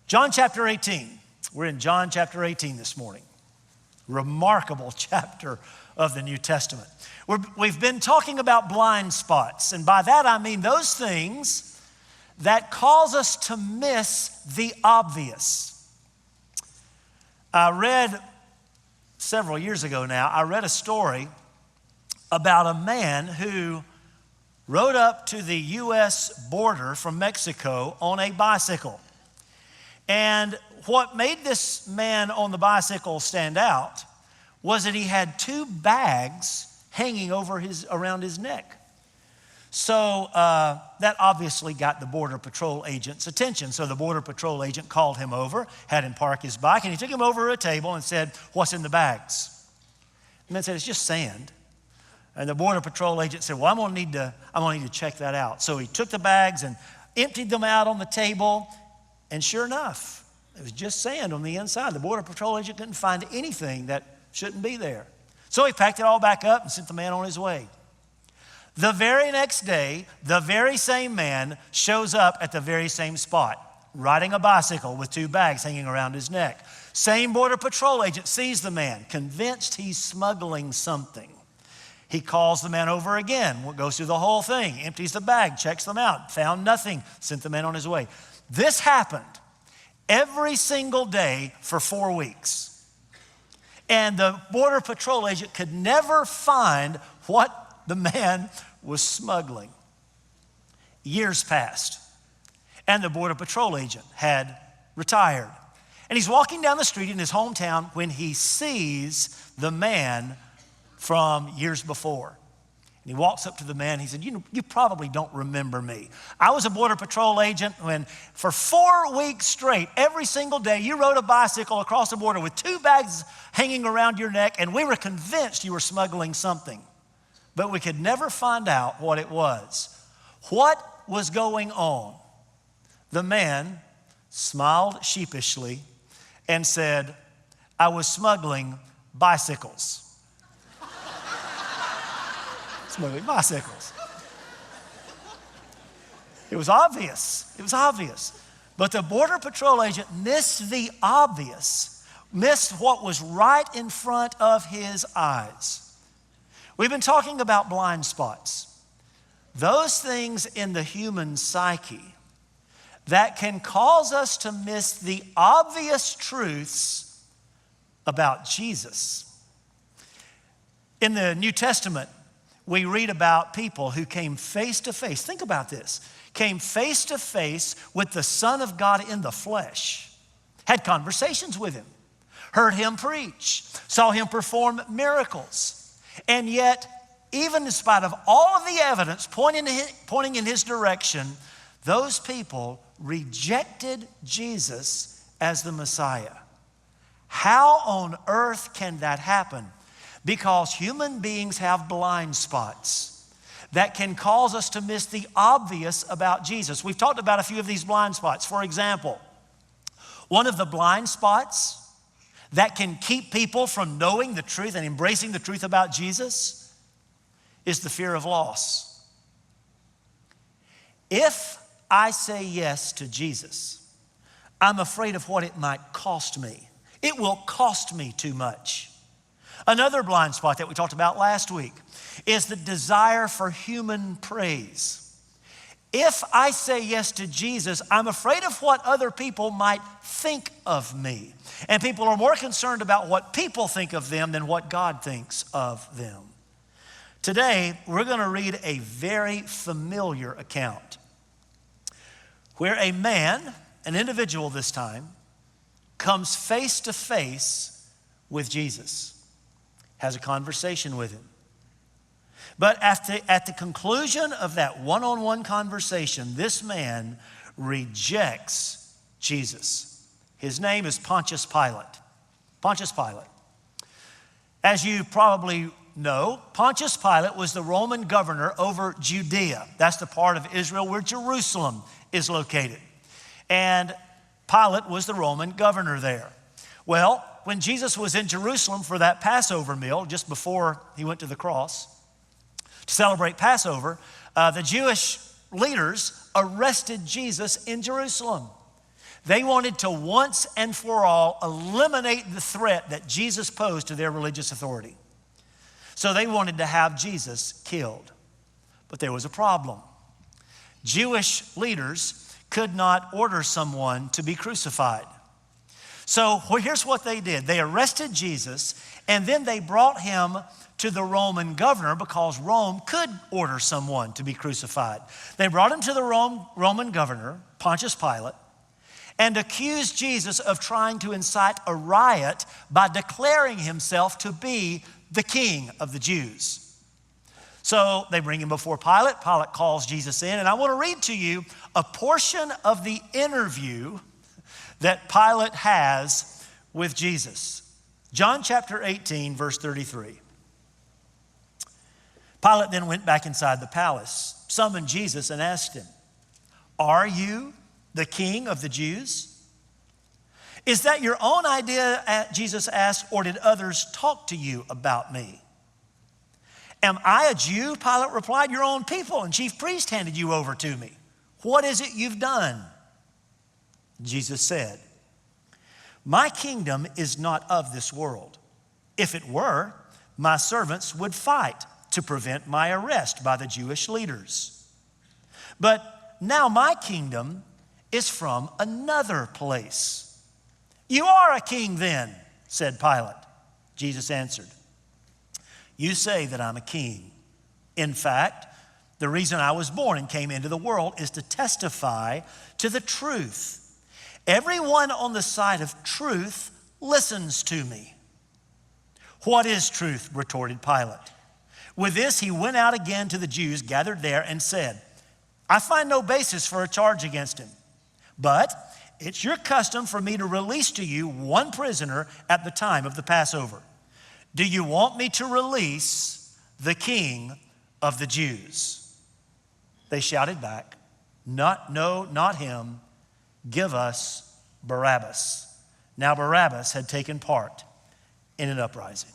John chapter 18. We're in John chapter 18 this morning. Remarkable chapter of the New Testament. We've been talking about blind spots, and by that I mean those things that cause us to miss the obvious. I read several years ago now, I read a story about a man who rode up to the U.S. border from Mexico on a bicycle. And what made this man on the bicycle stand out was that he had two bags hanging around his neck. So that obviously got the Border Patrol agent's attention. So the Border Patrol agent called him over, had him park his bike, and he took him over to a table and said, "What's in the bags?" The man said, "It's just sand." And the Border Patrol agent said, "Well, I'm gonna need to check that out." So he took the bags and emptied them out on the table, and sure enough, it was just sand on the inside. The Border Patrol agent couldn't find anything that shouldn't be there. So he packed it all back up and sent the man on his way. The very next day, the very same man shows up at the very same spot, riding a bicycle with two bags hanging around his neck. Same Border Patrol agent sees the man, convinced he's smuggling something. He calls the man over again, goes through the whole thing, empties the bag, checks them out, found nothing, sent the man on his way. This happened every single day for 4 weeks. And the Border Patrol agent could never find what the man was smuggling. Years passed, and the Border Patrol agent had retired. And he's walking down the street in his hometown when he sees the man from years before. And he walks up to the man. He said, you probably don't remember me. I was a Border Patrol agent when for 4 weeks straight, every single day, you rode a bicycle across the border with two bags hanging around your neck, and we were convinced you were smuggling something. But we could never find out what it was. What was going on? The man smiled sheepishly and said, "I was smuggling bicycles." Smuggling bicycles. It was obvious. It was obvious. But the Border Patrol agent missed the obvious, missed what was right in front of his eyes. We've been talking about blind spots. Those things in the human psyche that can cause us to miss the obvious truths about Jesus. In the New Testament, we read about people who came face to face. Think about this. Came face to face with the Son of God in the flesh. Had conversations with him. Heard him preach. Saw him perform miracles. And yet, even in spite of all of the evidence pointing in his direction, those people rejected Jesus as the Messiah. How on earth can that happen? Because human beings have blind spots that can cause us to miss the obvious about Jesus. We've talked about a few of these blind spots. For example, one of the blind spots that can keep people from knowing the truth and embracing the truth about Jesus is the fear of loss. If I say yes to Jesus, I'm afraid of what it might cost me. It will cost me too much. Another blind spot that we talked about last week is the desire for human praise. If I say yes to Jesus, I'm afraid of what other people might think of me. And people are more concerned about what people think of them than what God thinks of them. Today, we're going to read a very familiar account where a man, an individual this time, comes face to face with Jesus, has a conversation with him. But at the conclusion of that one-on-one conversation, this man rejects Jesus. His name is Pontius Pilate. Pontius Pilate. As you probably know, Pontius Pilate was the Roman governor over Judea. That's the part of Israel where Jerusalem is located. And Pilate was the Roman governor there. Well, when Jesus was in Jerusalem for that Passover meal, just before he went to the cross, to celebrate Passover, the Jewish leaders arrested Jesus in Jerusalem. They wanted to once and for all eliminate the threat that Jesus posed to their religious authority. So they wanted to have Jesus killed. But there was a problem. Jewish leaders could not order someone to be crucified. So here's what they did. They arrested Jesus, and then they brought him to the Roman governor because Rome could order someone to be crucified. They brought him to the Roman governor, Pontius Pilate, and accused Jesus of trying to incite a riot by declaring himself to be the king of the Jews. So they bring him before Pilate. Pilate calls Jesus in, and I want to read to you a portion of the interview that Pilate has with Jesus. John chapter 18, verse 33. Pilate then went back inside the palace, summoned Jesus, and asked him, "Are you the king of the Jews?" "Is that your own idea," Jesus asked, "or did others talk to you about me?" "Am I a Jew?" Pilate replied. "Your own people and chief priest handed you over to me. What is it you've done?" Jesus said, "My kingdom is not of this world. If it were, my servants would fight to prevent my arrest by the Jewish leaders. But now my kingdom is from another place." "You are a king then," said Pilate. Jesus answered, "You say that I'm a king. In fact, the reason I was born and came into the world is to testify to the truth. Everyone on the side of truth listens to me." "What is truth?" retorted Pilate. With this, he went out again to the Jews gathered there and said, "I find no basis for a charge against him. But it's your custom for me to release to you one prisoner at the time of the Passover. Do you want me to release the king of the Jews?" They shouted back, "No, not him. Give us Barabbas." Now Barabbas had taken part in an uprising.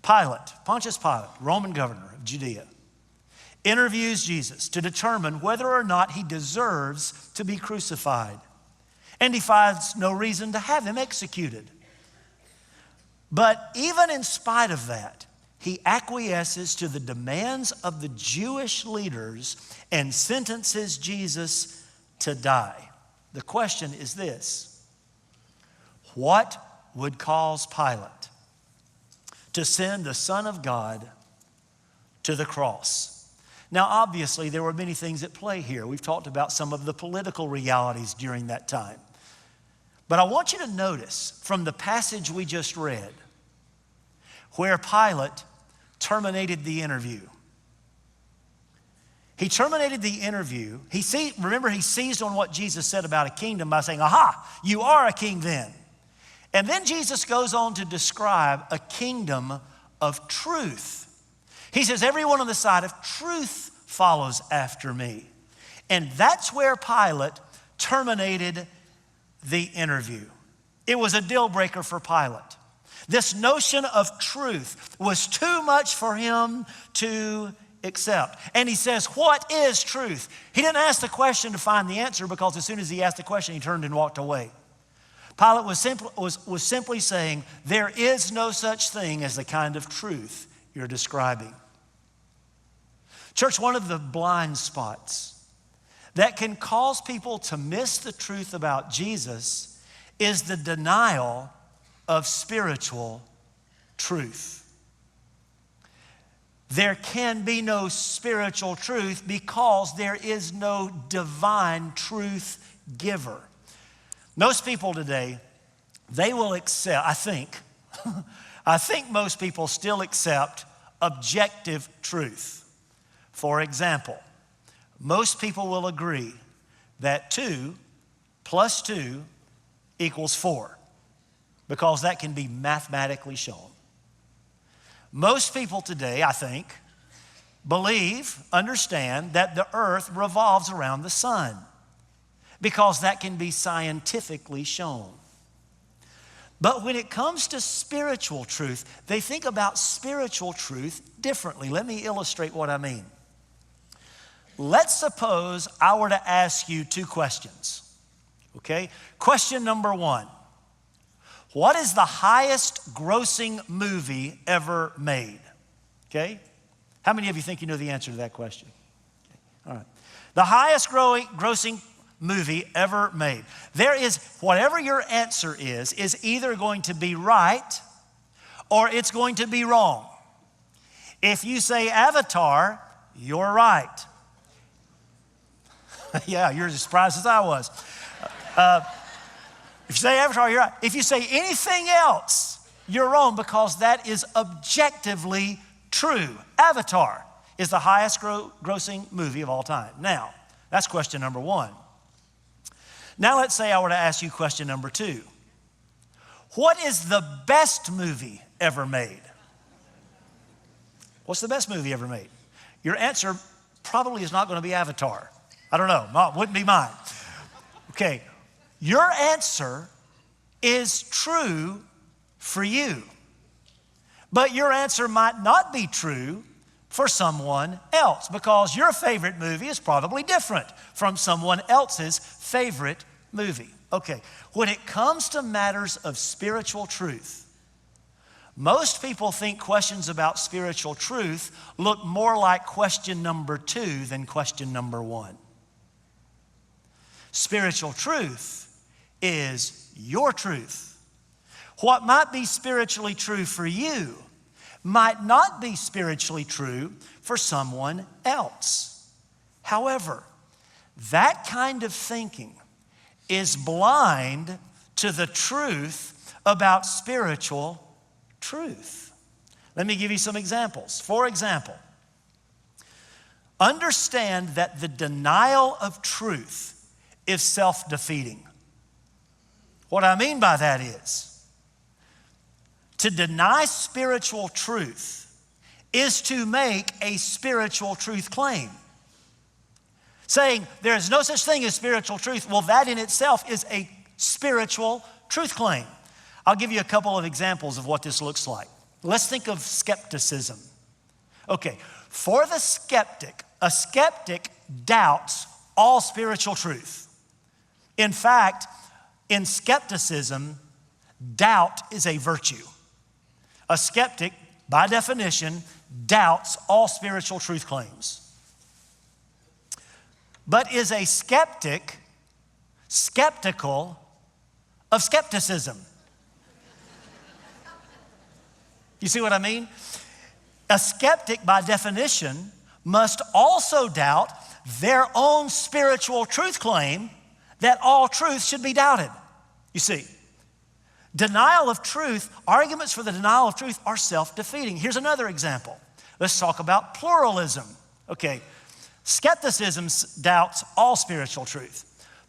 Pilate, Pontius Pilate, Roman governor of Judea, interviews Jesus to determine whether or not he deserves to be crucified. And he finds no reason to have him executed. But even in spite of that, he acquiesces to the demands of the Jewish leaders and sentences Jesus to die. The question is this: what would cause Pilate to send the Son of God to the cross? Now, obviously, there were many things at play here. We've talked about some of the political realities during that time. But I want you to notice from the passage we just read where Pilate terminated the interview. He terminated the interview. Remember, he seized on what Jesus said about a kingdom by saying, "Aha, you are a king then." And then Jesus goes on to describe a kingdom of truth. He says, "Everyone on the side of truth follows after me." And that's where Pilate terminated the interview. It was a deal breaker for Pilate. This notion of truth was too much for him to accept. And he says, "What is truth?" He didn't ask the question to find the answer, because as soon as he asked the question, he turned and walked away. Pilate was simply saying, there is no such thing as the kind of truth you're describing. Church, one of the blind spots that can cause people to miss the truth about Jesus is the denial of spiritual truth. There can be no spiritual truth because there is no divine truth giver. Most people today, they will accept, I think most people still accept objective truth. For example, most people will agree that 2 + 2 = 4, because that can be mathematically shown. Most people today, I think, understand that the earth revolves around the sun, because that can be scientifically shown. But when it comes to spiritual truth, they think about spiritual truth differently. Let me illustrate what I mean. Let's suppose I were to ask you 2 questions. Okay? Question number 1. What is the highest grossing movie ever made? Okay? How many of you think you know the answer to that question? Okay. All right. The highest grossing movie ever made. There is, whatever your answer is either going to be right or it's going to be wrong. If you say Avatar, you're right. Yeah, you're as surprised as I was. If you say Avatar, you're right. If you say anything else, you're wrong, because that is objectively true. Avatar is the highest grossing movie of all time. Now, that's question number 1. Now let's say I were to ask you question number 2. What is the best movie ever made? What's the best movie ever made? Your answer probably is not going to be Avatar. I don't know, wouldn't be mine. Okay, your answer is true for you, but your answer might not be true for someone else, because your favorite movie is probably different from someone else's favorite movie. Okay, when it comes to matters of spiritual truth, most people think questions about spiritual truth look more like question number 2 than question number 1. Spiritual truth is your truth. What might be spiritually true for you might not be spiritually true for someone else. However, that kind of thinking is blind to the truth about spiritual truth. Let me give you some examples. For example, understand that the denial of truth is self-defeating. What I mean by that is, to deny spiritual truth is to make a spiritual truth claim. Saying there is no such thing as spiritual truth, well, that in itself is a spiritual truth claim. I'll give you a couple of examples of what this looks like. Let's think of skepticism. Okay, for the skeptic, a skeptic doubts all spiritual truth. In fact, in skepticism, doubt is a virtue. A skeptic, by definition, doubts all spiritual truth claims. But is a skeptic skeptical of skepticism? You see what I mean? A skeptic, by definition, must also doubt their own spiritual truth claim that all truth should be doubted. You see, denial of truth, arguments for the denial of truth are self-defeating. Here's another example. Let's talk about pluralism. Okay, skepticism doubts all spiritual truth.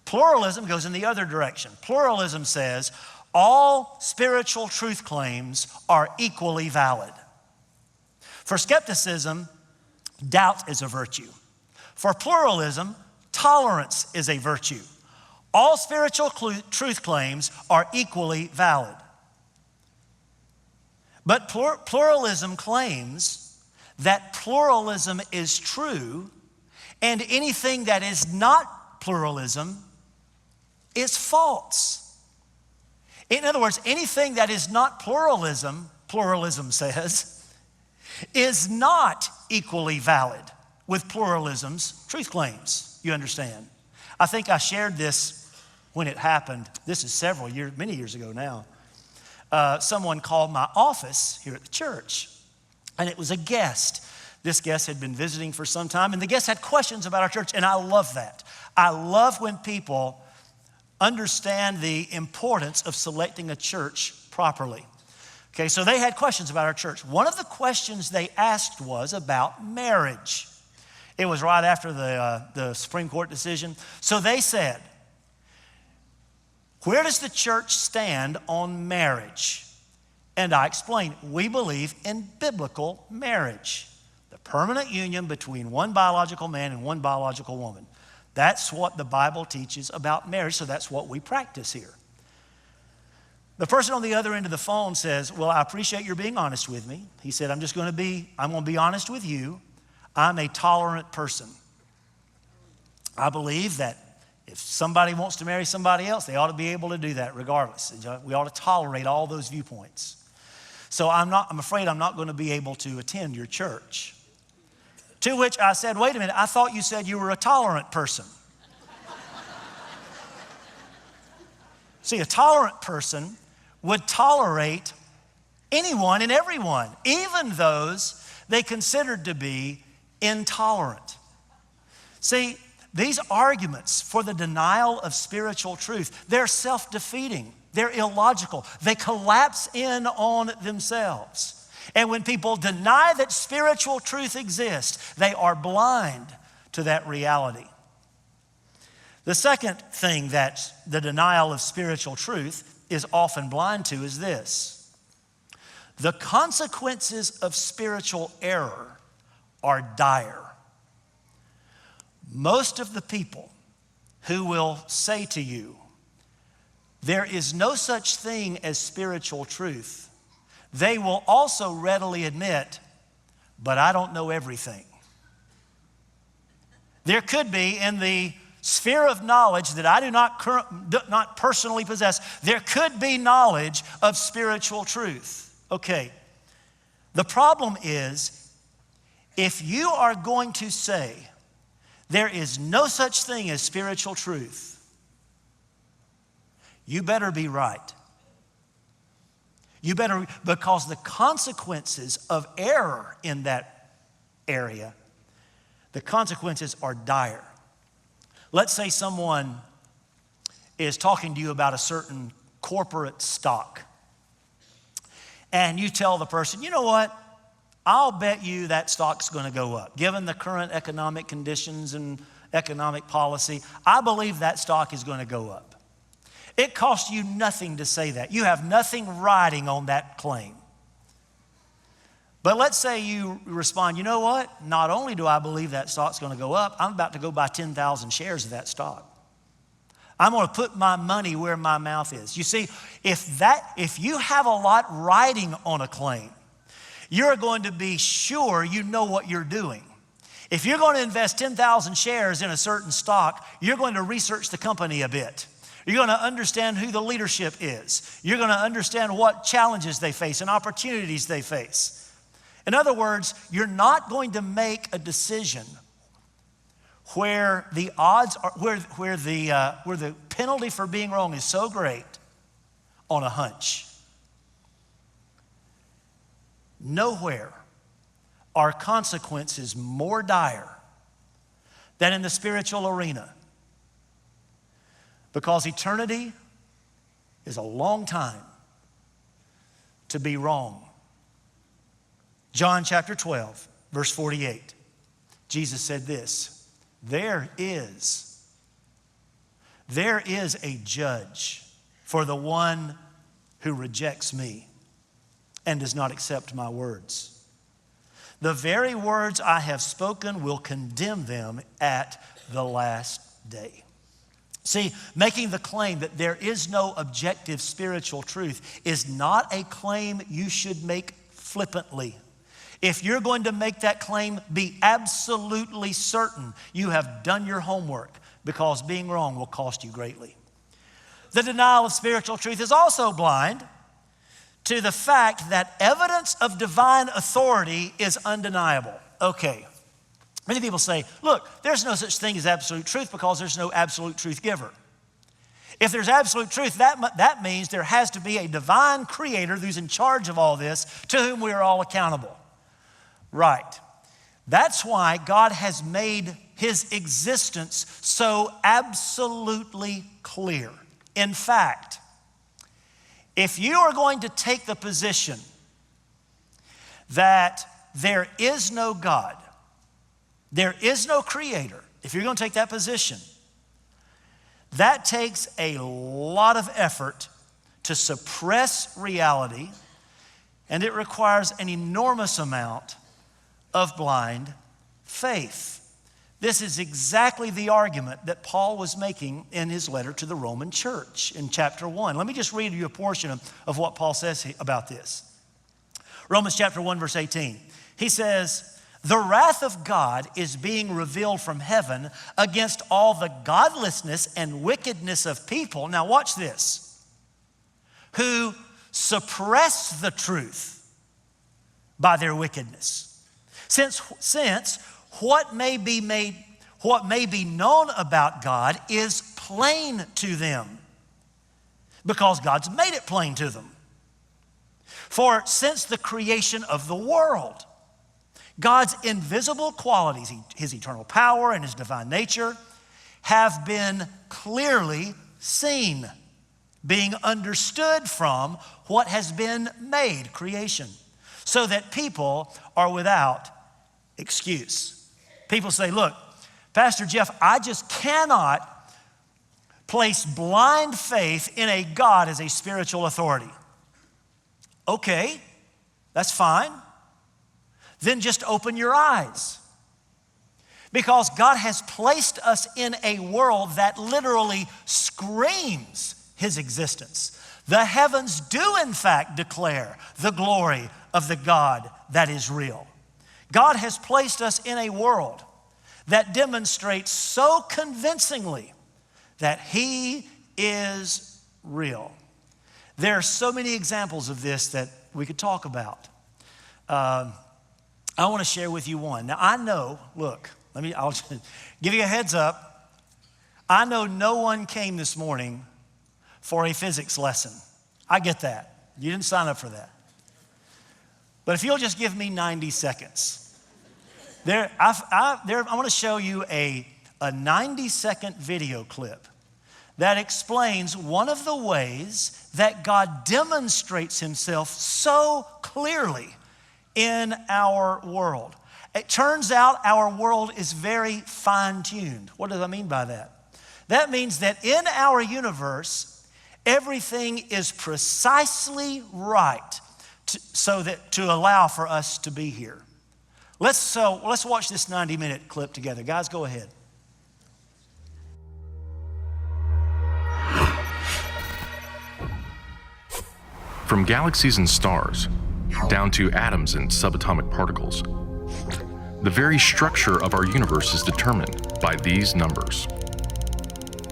Pluralism goes in the other direction. Pluralism says all spiritual truth claims are equally valid. For skepticism, doubt is a virtue. For pluralism, tolerance is a virtue. All spiritual truth claims are equally valid. But pluralism claims that pluralism is true, and anything that is not pluralism is false. In other words, anything that is not pluralism, pluralism says, is not equally valid with pluralism's truth claims. You understand? I think I shared this when it happened. This is many years ago now. Someone called my office here at the church, and it was a guest. This guest had been visiting for some time, and the guest had questions about our church, and I love that. I love when people understand the importance of selecting a church properly. Okay, so they had questions about our church. One of the questions they asked was about marriage. It was right after the Supreme Court decision. So they said, where does the church stand on marriage? And I explained, we believe in biblical marriage, the permanent union between one biological man and one biological woman. That's what the Bible teaches about marriage, so that's what we practice here. The person on the other end of the phone says, well, I appreciate your being honest with me. He said, I'm going to be honest with you. I'm a tolerant person. I believe that If somebody wants to marry somebody else, they ought to be able to do that regardless. We ought to tolerate all those viewpoints. So I'm afraid I'm not going to be able to attend your church. To which I said, wait a minute, I thought you said you were a tolerant person. See, a tolerant person would tolerate anyone and everyone, even those they considered to be intolerant. See, these arguments for the denial of spiritual truth, they're self-defeating. They're illogical. They collapse in on themselves. And when people deny that spiritual truth exists, they are blind to that reality. The second thing that the denial of spiritual truth is often blind to is this: the consequences of spiritual error are dire. Most of the people who will say to you, there is no such thing as spiritual truth, they will also readily admit, but I don't know everything. There could be, in the sphere of knowledge that I do not personally possess, there could be knowledge of spiritual truth. Okay, the problem is, if you are going to say there is no such thing as spiritual truth, you better be right. You better, because the consequences of error in that area, the consequences are dire. Let's say someone is talking to you about a certain corporate stock, and you tell the person, you know what? I'll bet you that stock's going to go up. Given the current economic conditions and economic policy, I believe that stock is going to go up. It costs you nothing to say that. You have nothing riding on that claim. But let's say you respond, you know what? Not only do I believe that stock's going to go up, I'm about to go buy 10,000 shares of that stock. I'm going to put my money where my mouth is. You see, if you have a lot riding on a claim, you're going to be sure you know what you're doing. If you're going to invest 10,000 shares in a certain stock, you're going to research the company a bit. You're going to understand who the leadership is. You're going to understand what challenges they face and opportunities they face. In other words, you're not going to make a decision where the odds are, where the penalty for being wrong is so great on a hunch. Nowhere are consequences more dire than in the spiritual arena, because eternity is a long time to be wrong. John chapter 12, verse 48, Jesus said this: there is a judge for the one who rejects me and does not accept my words. The very words I have spoken will condemn them at the last day. See, making the claim that there is no objective spiritual truth is not a claim you should make flippantly. If you're going to make that claim, be absolutely certain you have done your homework, because being wrong will cost you greatly. The denial of spiritual truth is also blind to the fact that evidence of divine authority is undeniable. Okay, many people say, look, there's no such thing as absolute truth because there's no absolute truth giver. If there's absolute truth, that means there has to be a divine creator who's in charge of all this, to whom we are all accountable. Right. That's why God has made his existence so absolutely clear. In fact, if you are going to take the position that there is no God, there is no creator, if you're going to take that position, that takes a lot of effort to suppress reality, and it requires an enormous amount of blind faith. This is exactly the argument that Paul was making in his letter to the Roman church in chapter 1. Let me just read you a portion of what Paul says about this. Romans chapter 1, verse 18. He says, The wrath of God is being revealed from heaven against all the godlessness and wickedness of people. Now watch this. Who suppress the truth by their wickedness. Since what may be known about God is plain to them, because God's made it plain to them. For since the creation of the world, God's invisible qualities, his eternal power and his divine nature, have been clearly seen, being understood from what has been made, creation, so that people are without excuse. People say, look, Pastor Jeff, I just cannot place blind faith in a God as a spiritual authority. Okay, that's fine. Then just open your eyes. Because God has placed us in a world that literally screams his existence. The heavens do in fact declare the glory of the God that is real. God has placed us in a world that demonstrates so convincingly that he is real. There are so many examples of this that we could talk about. I want to share with you one. Now I know, look, I'll just give you a heads up. I know no one came this morning for a physics lesson. I get that. You didn't sign up for that. But if you'll just give me 90 seconds. I want to show you a 90-second video clip that explains one of the ways that God demonstrates himself so clearly in our world. It turns out our world is very fine-tuned. What does I mean by that? That means that in our universe, everything is precisely right to allow for us to be here. Let's watch this 90-minute clip together. Guys, go ahead. From galaxies and stars, down to atoms and subatomic particles, the very structure of our universe is determined by these numbers.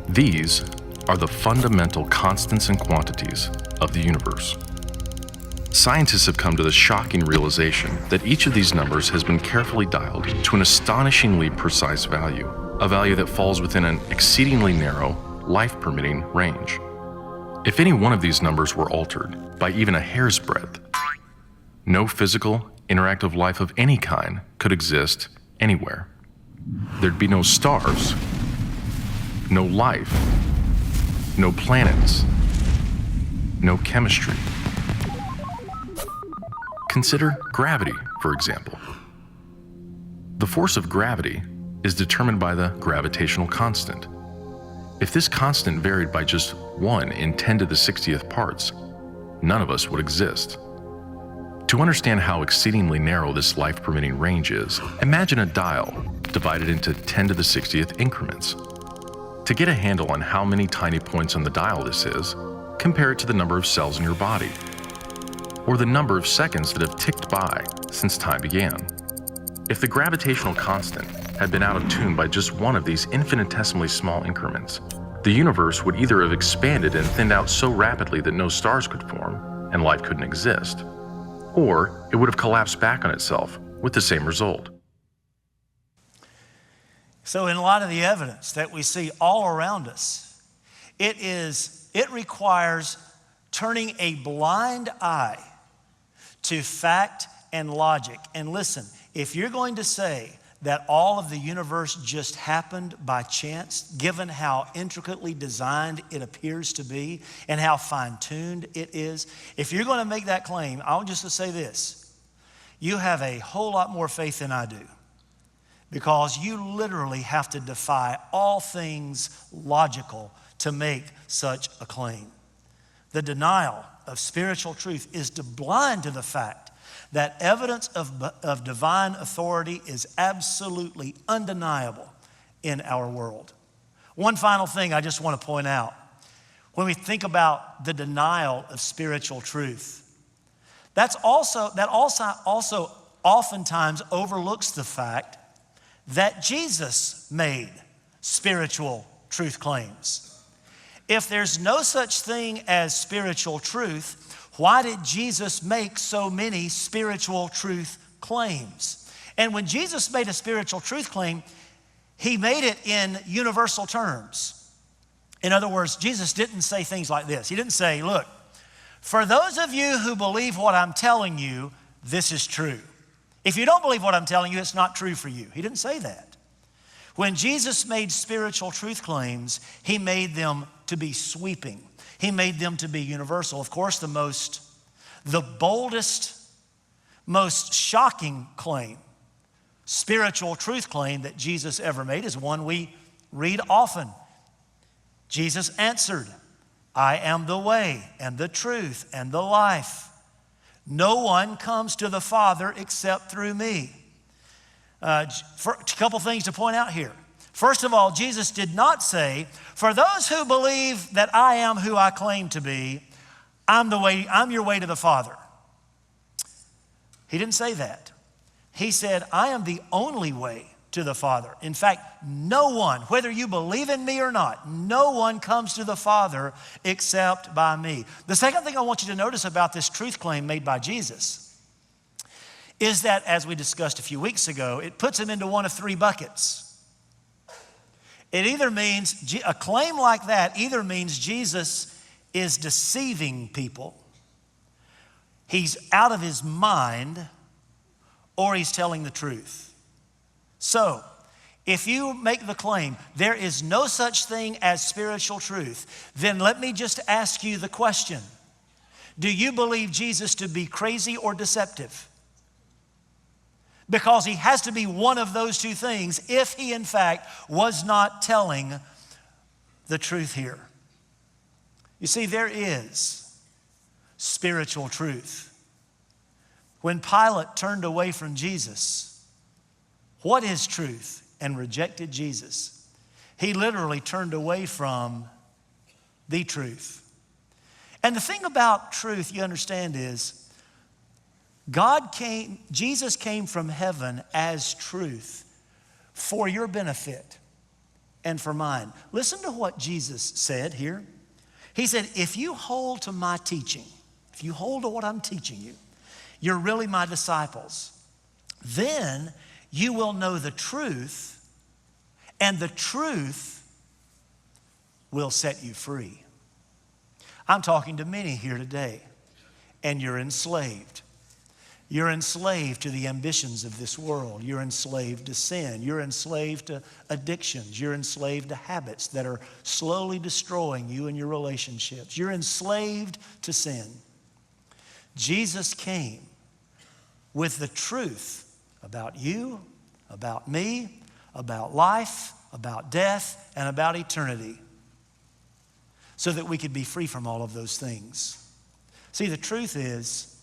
These are the fundamental constants and quantities of the universe. Scientists have come to the shocking realization that each of these numbers has been carefully dialed to an astonishingly precise value, a value that falls within an exceedingly narrow, life-permitting range. If any one of these numbers were altered by even a hair's breadth, no physical, interactive life of any kind could exist anywhere. There'd be no stars, no life, no planets, no chemistry. Consider gravity, for example. The force of gravity is determined by the gravitational constant. If this constant varied by just 1 in 10 to the 60th parts, none of us would exist. To understand how exceedingly narrow this life-permitting range is, imagine a dial divided into 10 to the 60th increments. To get a handle on how many tiny points on the dial this is, compare it to the number of cells in your body, or the number of seconds that have ticked by since time began. If the gravitational constant had been out of tune by just one of these infinitesimally small increments, the universe would either have expanded and thinned out so rapidly that no stars could form and life couldn't exist, or it would have collapsed back on itself with the same result. So in a lot of the evidence that we see all around us, it requires turning a blind eye to fact and logic. And listen, if you're going to say that all of the universe just happened by chance, given how intricately designed it appears to be and how fine-tuned it is, if you're going to make that claim, I want just to say this: you have a whole lot more faith than I do, because you literally have to defy all things logical to make such a claim. The denial of spiritual truth is to blind to the fact that evidence of divine authority is absolutely undeniable in our world. One final thing I just want to point out. When we think about the denial of spiritual truth, that also oftentimes overlooks the fact that Jesus made spiritual truth claims. If there's no such thing as spiritual truth, why did Jesus make so many spiritual truth claims? And when Jesus made a spiritual truth claim, he made it in universal terms. In other words, Jesus didn't say things like this. He didn't say, look, for those of you who believe what I'm telling you, this is true. If you don't believe what I'm telling you, it's not true for you. He didn't say that. When Jesus made spiritual truth claims, he made them to be sweeping. He made them to be universal. Of course, the boldest, most shocking claim, spiritual truth claim that Jesus ever made is one we read often. Jesus answered, I am the way and the truth and the life. No one comes to the Father except through me. A couple things to point out here. First of all, Jesus did not say, for those who believe that I am who I claim to be, I'm your way to the Father. He didn't say that. He said, I am the only way to the Father. In fact, no one, whether you believe in me or not, no one comes to the Father except by me. The second thing I want you to notice about this truth claim made by Jesus is that, as we discussed a few weeks ago, it puts him into one of three buckets. It either means, a claim like that either means Jesus is deceiving people, he's out of his mind, or he's telling the truth. So, if you make the claim, there is no such thing as spiritual truth, then let me just ask you the question. Do you believe Jesus to be crazy or deceptive? Because he has to be one of those two things if he in fact was not telling the truth here. You see, there is spiritual truth. When Pilate turned away from Jesus, what is truth? And rejected Jesus, he literally turned away from the truth. And the thing about truth, you understand, is Jesus came from heaven as truth for your benefit and for mine. Listen to what Jesus said here. He said, if you hold to my teaching, if you hold to what I'm teaching you, you're really my disciples. Then you will know the truth, and the truth will set you free. I'm talking to many here today, and you're enslaved. You're enslaved to the ambitions of this world. You're enslaved to sin. You're enslaved to addictions. You're enslaved to habits that are slowly destroying you and your relationships. You're enslaved to sin. Jesus came with the truth about you, about me, about life, about death, and about eternity, so that we could be free from all of those things. See, the truth is,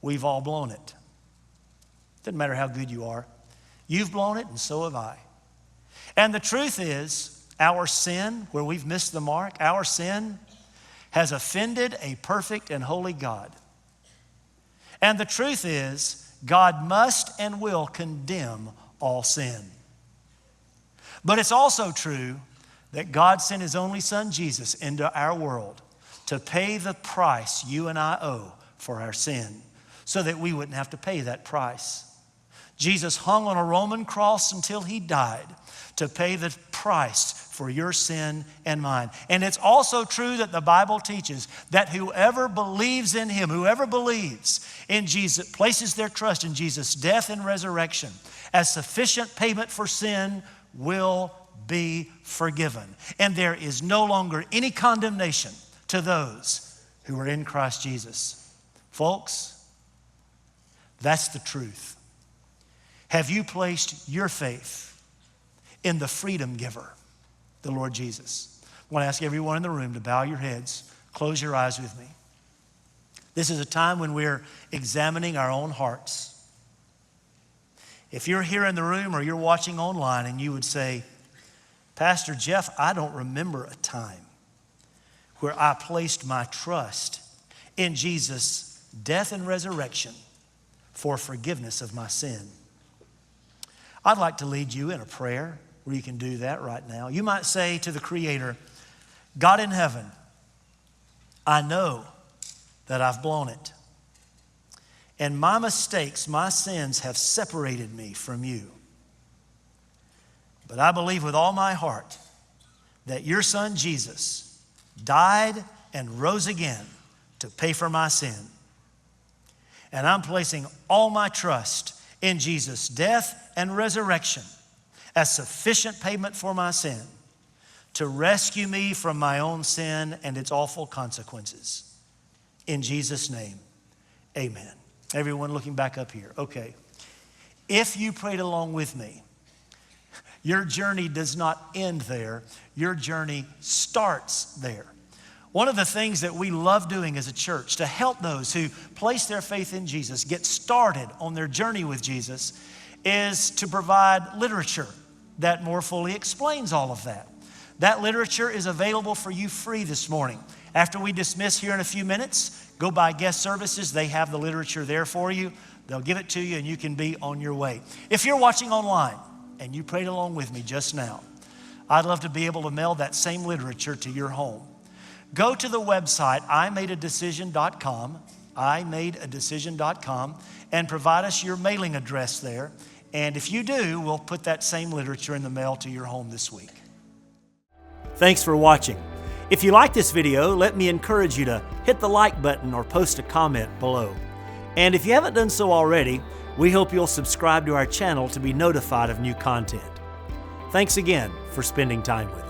we've all blown it. Doesn't matter how good you are. You've blown it, and so have I. And the truth is, our sin, where we've missed the mark, our sin has offended a perfect and holy God. And the truth is, God must and will condemn all sin. But it's also true that God sent his only son, Jesus, into our world to pay the price you and I owe for our sin, so that we wouldn't have to pay that price. Jesus hung on a Roman cross until he died to pay the price for your sin and mine. And it's also true that the Bible teaches that whoever believes in him, whoever believes in Jesus, places their trust in Jesus' death and resurrection as sufficient payment for sin, will be forgiven. And there is no longer any condemnation to those who are in Christ Jesus. Folks, that's the truth. Have you placed your faith in the freedom giver, the Lord Jesus? I want to ask everyone in the room to bow your heads, close your eyes with me. This is a time when we're examining our own hearts. If you're here in the room or you're watching online and you would say, Pastor Jeff, I don't remember a time where I placed my trust in Jesus' death and resurrection for forgiveness of my sin. I'd like to lead you in a prayer where you can do that right now. You might say to the Creator, God in heaven, I know that I've blown it. And my mistakes, my sins have separated me from you. But I believe with all my heart that your Son Jesus died and rose again to pay for my sin. And I'm placing all my trust in Jesus' death and resurrection as sufficient payment for my sin to rescue me from my own sin and its awful consequences. In Jesus' name, amen. Everyone looking back up here. Okay. If you prayed along with me, your journey does not end there. Your journey starts there. One of the things that we love doing as a church to help those who place their faith in Jesus get started on their journey with Jesus is to provide literature that more fully explains all of that. That literature is available for you free this morning. After we dismiss here in a few minutes, go by guest services. They have the literature there for you. They'll give it to you and you can be on your way. If you're watching online and you prayed along with me just now, I'd love to be able to mail that same literature to your home. Go to the website, imadeadecision.com, imadeadecision.com, and provide us your mailing address there. And if you do, we'll put that same literature in the mail to your home this week. Thanks for watching. If you like this video, let me encourage you to hit the like button or post a comment below. And if you haven't done so already, we hope you'll subscribe to our channel to be notified of new content. Thanks again for spending time with us.